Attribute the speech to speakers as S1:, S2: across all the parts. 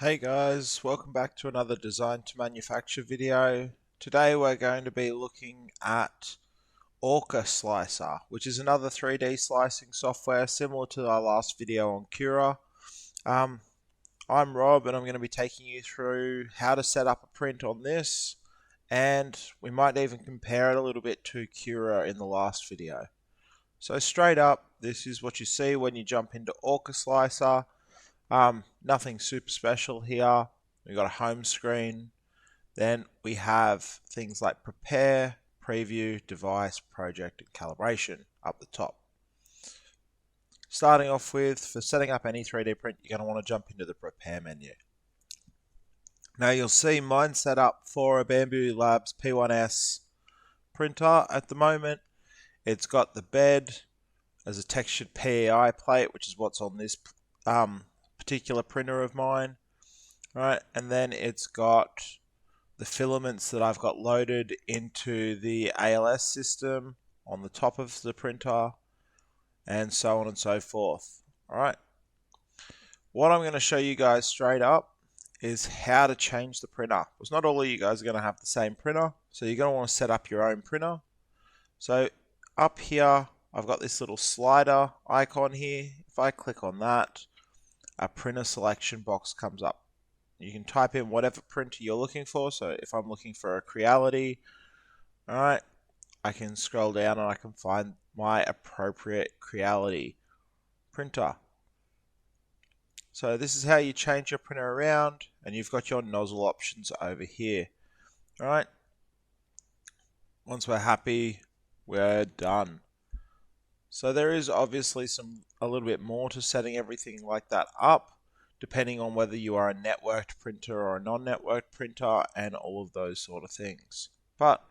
S1: Hey guys, welcome back to another design to manufacture video. Today we're going to be looking at Orca Slicer, which is another 3D slicing software similar to our last video on Cura. I'm Rob and I'm going to be taking you through how to set up a print on this, and we might even compare it a little bit to Cura in the last video. So straight up, this is what you see when you jump into Orca Slicer. Nothing super special here. We've got a home screen. Then we have things like prepare, preview, device, project, and calibration up the top. Starting off with, for setting up any 3D print, you're going to want to jump into the prepare menu. Now you'll see mine set up for a Bambu Labs P1S printer at the moment. It's got the bed as a textured PEI plate, which is what's on this particular printer of mine, right? And then it's got the filaments that I've got loaded into the ALS system on the top of the printer, and so on and so forth. All right, what I'm going to show you guys straight up is how to change the printer, because not all of you guys are going to have the same printer, so you're going to want to set up your own printer. So up here I've got this little slider icon here. If I click on that, a printer selection box comes up. You can type in whatever printer you're looking for. So if I'm looking for a Creality, all right, I can scroll down and I can find my appropriate Creality printer. So this is how you change your printer around, and you've got your nozzle options over here. All right, once we're happy, we're done. So there is obviously a little bit more to setting everything like that up, depending on whether you are a networked printer or a non-networked printer and all of those sort of things. But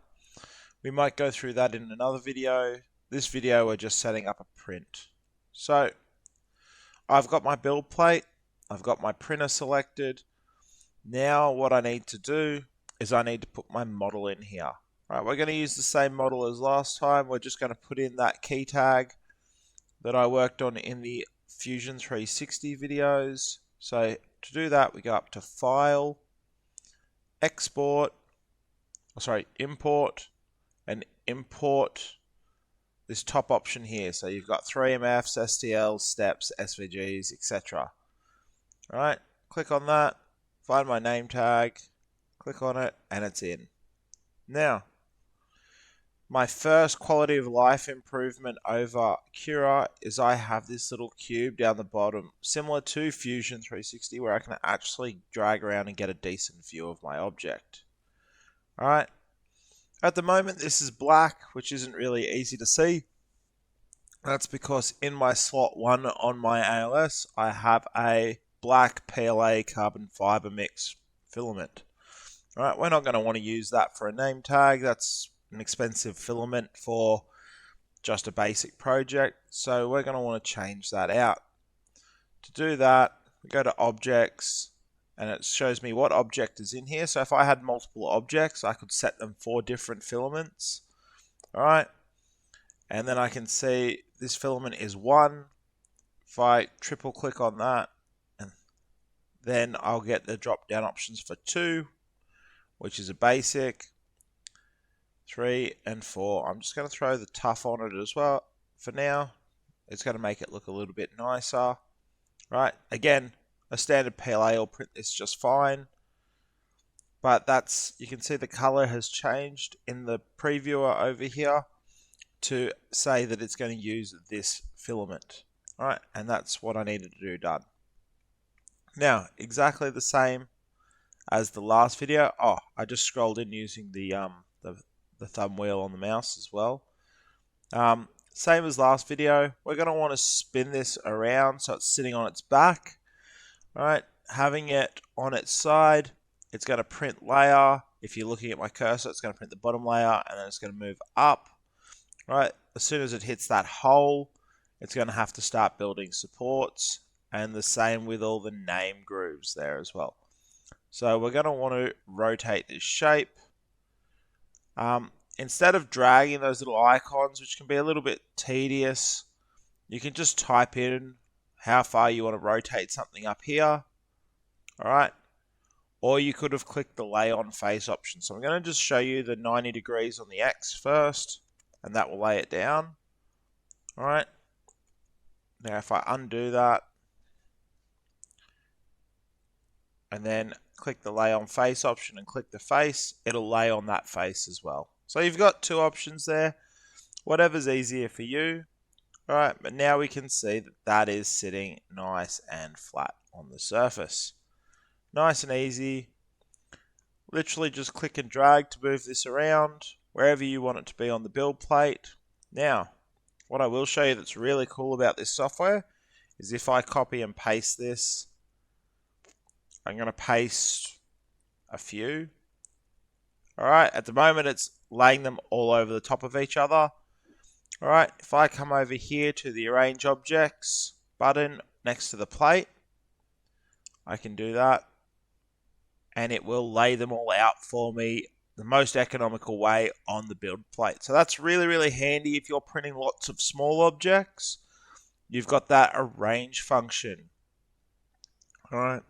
S1: we might go through that in another video. This video we're just setting up a print. So I've got my build plate, I've got my printer selected. Now what I need to do is I need to put my model in here. Right, we're going to use the same model as last time. We're just going to put in that key tag that I worked on in the Fusion 360 videos. So to do that, we go up to File, Import, and import this top option here. So you've got 3MFs, STLs, steps, SVGs, etc. All right, click on that, find my name tag, click on it, and it's in. Now, my first quality of life improvement over Cura is I have this little cube down the bottom, similar to Fusion 360, where I can actually drag around and get a decent view of my object. Alright, at the moment this is black, which isn't really easy to see. That's because in my slot 1 on my ALS, I have a black PLA carbon fiber mix filament. Alright, we're not going to want to use that for a name tag. That's an expensive filament for just a basic project, so we're going to want to change that out. To do that, we go to objects, and it shows me what object is in here. So if I had multiple objects, I could set them for different filaments. Alright, and then I can see this filament is 1. If I triple click on that, and then I'll get the drop down options for 2, which is a basic, 3 and 4. I'm just going to throw the tough on it as well for now. It's going to make it look a little bit nicer. Right, again, a standard PLA will print this just fine. But you can see the color has changed in the previewer over here to say that it's going to use this filament. Alright, and that's what I needed to do done. Now, exactly the same as the last video. Oh, I just scrolled in using the thumb wheel on the mouse as well. Same as last video, we're going to want to spin this around so it's sitting on its back. Alright, having it on its side, it's going to print layer. If you're looking at my cursor, it's going to print the bottom layer, and then it's going to move up. Right, as soon as it hits that hole, it's going to have to start building supports, and the same with all the name grooves there as well. So we're going to want to rotate this shape. Instead of dragging those little icons, which can be a little bit tedious, you can just type in how far you want to rotate something up here. Alright, or you could have clicked the lay on face option. So I'm going to just show you the 90 degrees on the X first, and that will lay it down. All right. Now if I undo that, and then click the lay on face option and click the face, it'll lay on that face as well. So you've got two options there, whatever's easier for you. All right, but now we can see that that is sitting nice and flat on the surface. Nice and easy. Literally just click and drag to move this around wherever you want it to be on the build plate. Now, what I will show you that's really cool about this software is if I copy and paste this, I'm going to paste a few. All right, at the moment it's laying them all over the top of each other. All right, if I come over here to the Arrange Objects button next to the plate, I can do that, and it will lay them all out for me the most economical way on the build plate. So that's really, really handy if you're printing lots of small objects. You've got that Arrange function. All right.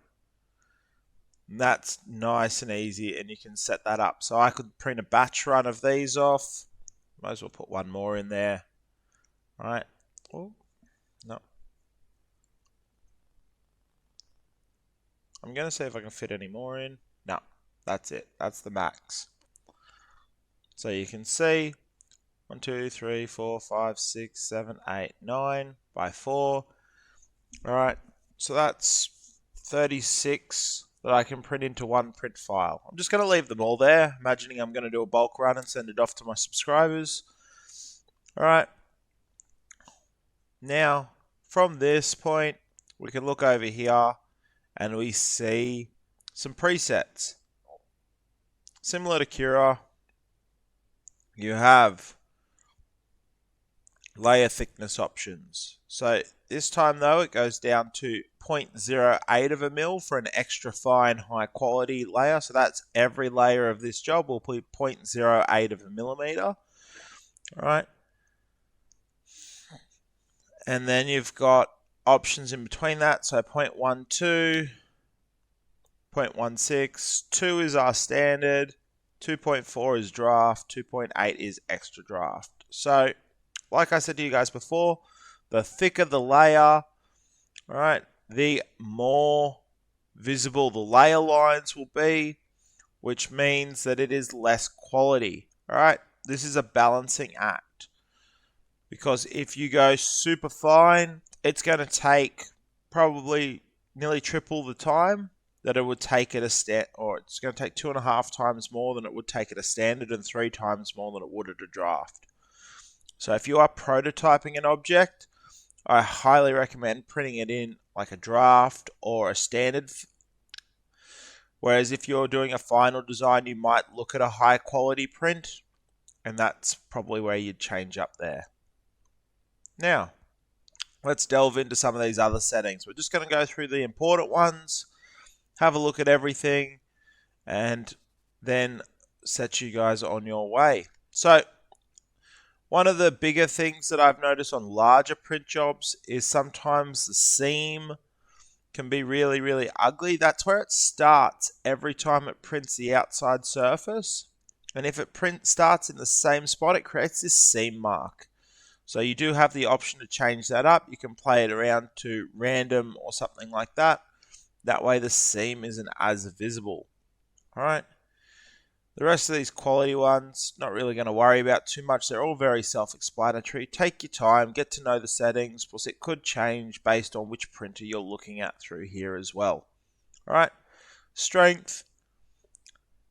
S1: And that's nice and easy, and you can set that up. So I could print a batch run of these off. Might as well put one more in there. All right. Oh, no. I'm going to see if I can fit any more in. No, that's it. That's the max. So you can see 1, 2, 3, 4, 5, 6, 7, 8, 9 by 4. All right. So that's 36 that I can print into one print file. I'm just going to leave them all there, imagining I'm going to do a bulk run and send it off to my subscribers. All right. Now, from this point, we can look over here and we see some presets. Similar to Cura, you have layer thickness options. So this time though, it goes down to 0.08 of a mil for an extra fine high quality layer. So that's every layer of this job will put 0.08 of a millimeter. All right. And then you've got options in between that. So 0.12, 0.16, 2 is our standard, 2.4 is draft, 2.8 is extra draft. So like I said to you guys before, the thicker the layer, all right, the more visible the layer lines will be, which means that it is less quality. All right, this is a balancing act, because if you go super fine, it's going to take probably nearly triple the time that it would take at a or it's going to take 2.5 times more than it would take at a standard, and 3 times more than it would at a draft. So if you are prototyping an object, I highly recommend printing it in like a draft or a standard. Whereas if you're doing a final design, you might look at a high quality print, and that's probably where you'd change up there. Now, let's delve into some of these other settings. We're just going to go through the important ones, have a look at everything, and then set you guys on your way. So, one of the bigger things that I've noticed on larger print jobs is sometimes the seam can be really, really ugly. That's where it starts every time it prints the outside surface. And if it starts in the same spot, it creates this seam mark. So you do have the option to change that up. You can play it around to random or something like that. That way the seam isn't as visible. All right. The rest of these quality ones, not really going to worry about too much. They're all very self-explanatory. Take your time, get to know the settings, because it could change based on which printer you're looking at through here as well. All right. Strength.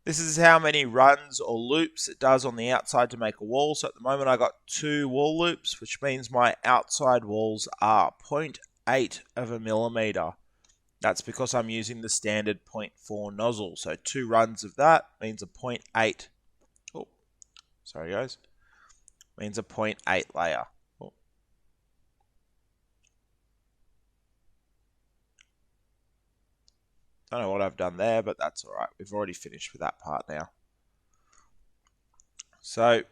S1: This is how many runs or loops it does on the outside to make a wall. So at the moment I got 2 wall loops, which means my outside walls are 0.8 of a millimeter. That's because I'm using the standard 0.4 nozzle. So 2 runs of that means a 0.8. Oh, sorry guys. Means a 0.8 layer. Oh. Don't know what I've done there, but that's all right. We've already finished with that part now. So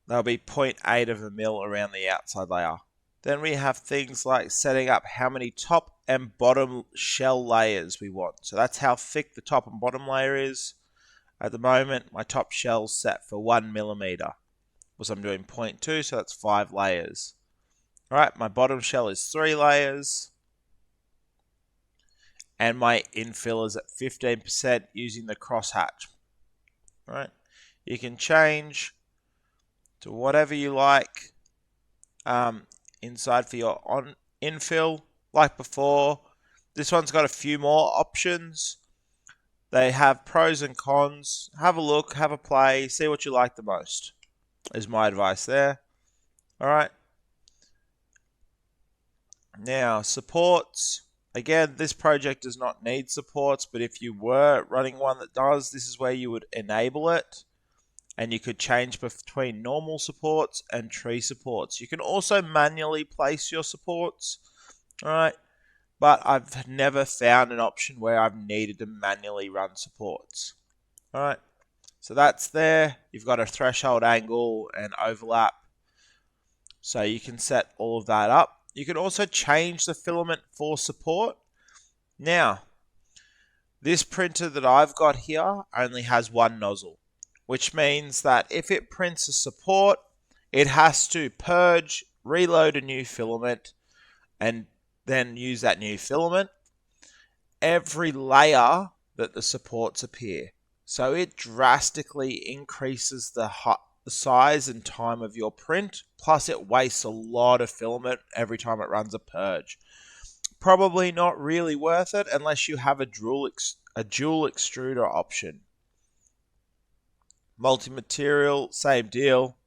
S1: there'll be 0.8 of a mil around the outside layer. Then we have things like setting up how many top and bottom shell layers we want. So that's how thick the top and bottom layer is. At the moment, my top shell's set for 1 millimeter. Because I'm doing 0.2, so that's 5 layers. Alright, my bottom shell is 3 layers. And my infill is at 15% using the crosshatch. Alright, you can change to whatever you like inside for your infill. Like before, this one's got a few more options. They have pros and cons. Have a look, have a play, see what you like the most, is my advice there. Alright. Now, supports. Again, this project does not need supports, but if you were running one that does, this is where you would enable it. And you could change between normal supports and tree supports. You can also manually place your supports. Alright. But I've never found an option where I've needed to manually run supports. Alright, so that's there. You've got a threshold angle and overlap. So you can set all of that up. You can also change the filament for support. Now, this printer that I've got here only has one nozzle, which means that if it prints a support, it has to purge, reload a new filament, and then use that new filament every layer that the supports appear. So it drastically increases the size and time of your print, plus it wastes a lot of filament every time it runs a purge. Probably not really worth it unless you have a dual extruder option. Multi-material, same deal.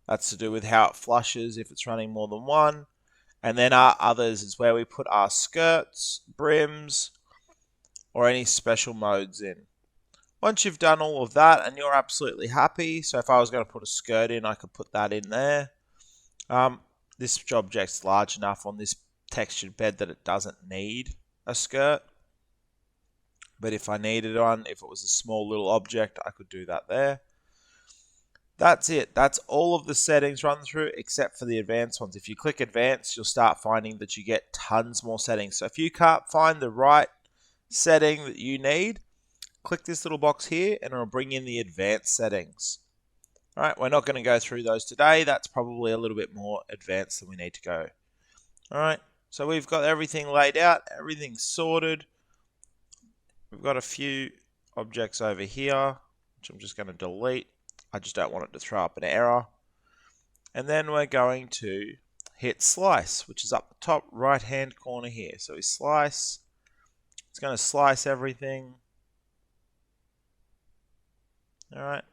S1: That's to do with how it flushes if it's running more than one. And then our others is where we put our skirts, brims, or any special modes in. Once you've done all of that and you're absolutely happy, so if I was going to put a skirt in, I could put that in there. This object's large enough on this textured bed that it doesn't need a skirt. But if I needed one, if it was a small little object, I could do that there. That's it. That's all of the settings run through except for the advanced ones. If you click advanced, you'll start finding that you get tons more settings. So if you can't find the right setting that you need, click this little box here and it'll bring in the advanced settings. Alright, we're not going to go through those today. That's probably a little bit more advanced than we need to go. Alright, so we've got everything laid out, everything's sorted. We've got a few objects over here, which I'm just going to delete. I just don't want it to throw up an error. And then we're going to hit slice, which is up the top right hand corner here. So we slice. It's going to slice everything. Alright.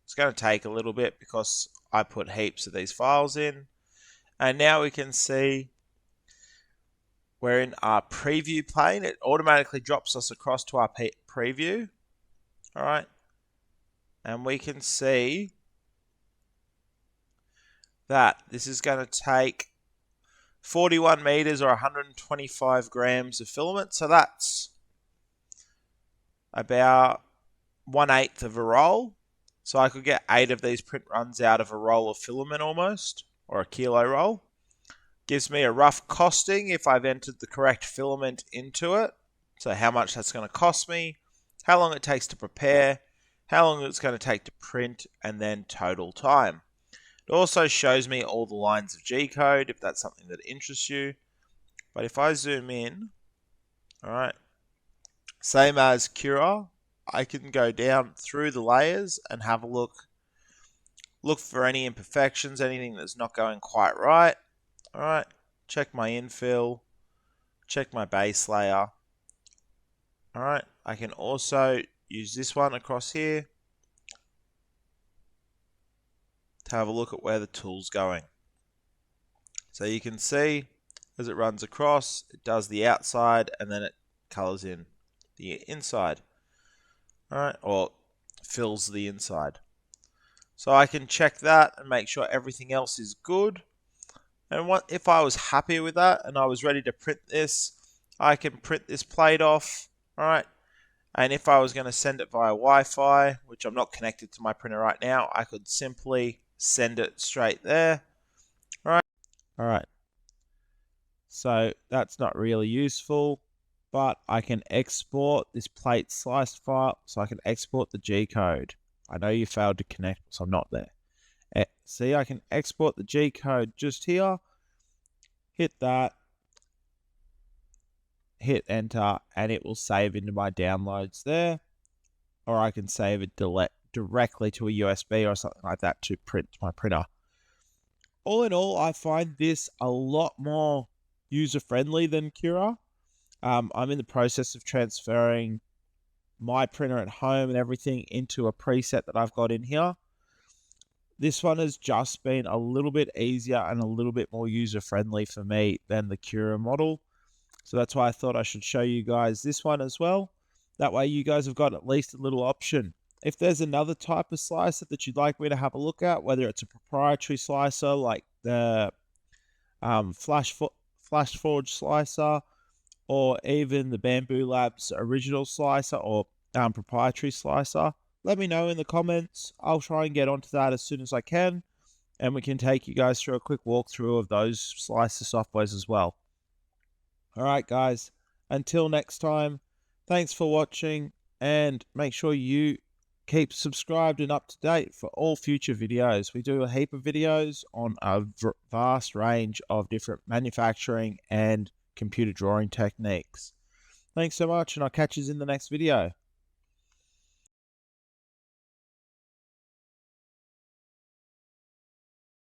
S1: It's going to take a little bit because I put heaps of these files in. And now we can see we're in our preview pane. It automatically drops us across to our preview. Alright. And we can see that this is going to take 41 meters or 125 grams of filament. So that's about 1/8 of a roll. So I could get 8 of these print runs out of a roll of filament almost, or a kilo roll. Gives me a rough costing if I've entered the correct filament into it. So how much that's going to cost me, how long it takes to prepare, how long it's going to take to print, and then total time. It also shows me all the lines of G-code if that's something that interests you. But if I zoom in, alright, same as Cura, I can go down through the layers and have a look for any imperfections, anything that's not going quite right. Alright, check my infill, check my base layer. Alright, I can also use this one across here to have a look at where the tool's going. So you can see as it runs across, it does the outside and then it colors in the inside. Alright, or fills the inside. So I can check that and make sure everything else is good. And if I was happy with that and I was ready to print this, I can print this plate off. Alright. And if I was going to send it via Wi-Fi, which I'm not connected to my printer right now, I could simply send it straight there. Alright. so that's not really useful. But I can export this plate slice file, so I can export the G code. I know you failed to connect, so I'm not there. See, I can export the G code just here. Hit that. Hit enter, and it will save into my downloads there. Or I can save it directly to a USB or something like that to print to my printer. All in all, I find this a lot more user-friendly than Cura. I'm in the process of transferring my printer at home and everything into a preset that I've got in here. This one has just been a little bit easier and a little bit more user-friendly for me than the Cura model. So that's why I thought I should show you guys this one as well. That way you guys have got at least a little option. If there's another type of slicer that you'd like me to have a look at, whether it's a proprietary slicer like the Flash Forge slicer, or even the Bambu Lab's original slicer or proprietary slicer, let me know in the comments. I'll try and get onto that as soon as I can, and we can take you guys through a quick walkthrough of those slicer softwares as well. Alright guys, until next time, thanks for watching, and make sure you keep subscribed and up to date for all future videos. We do a heap of videos on a vast range of different manufacturing and computer drawing techniques. Thanks so much, and I'll catch you in the next video.